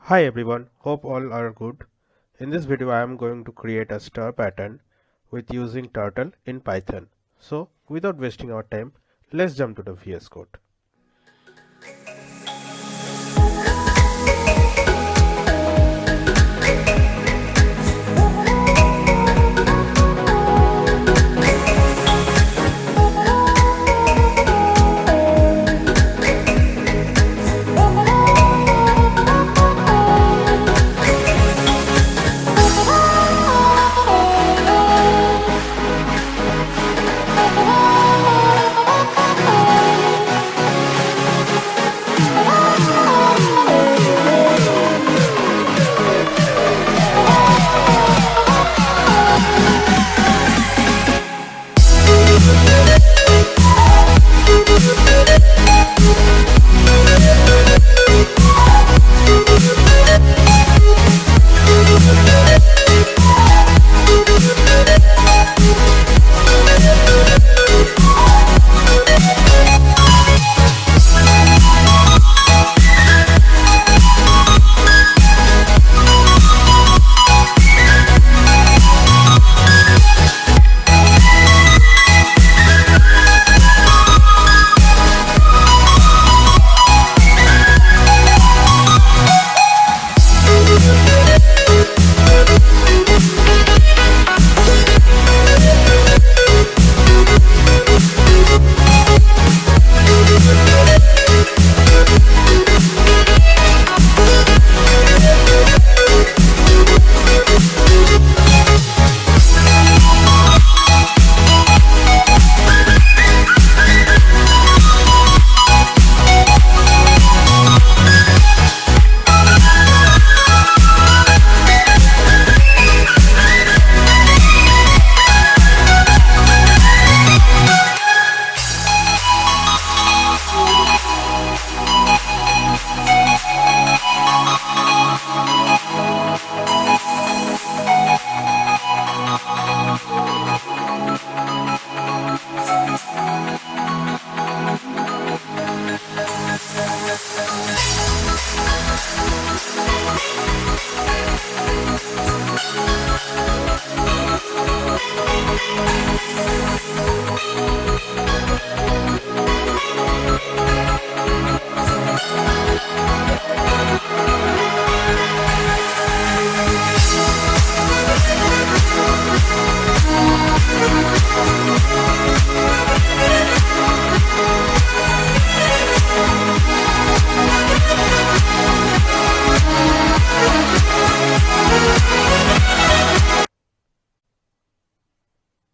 Hi everyone, hope all are good. In this video I am going to create a star pattern with using turtle in Python. So without wasting our time, let's jump to the VS Code.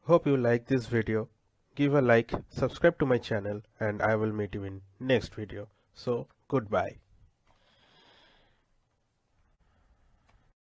Hope you like this video. Give a like, subscribe to my channel, and I will meet you in next video. So goodbye.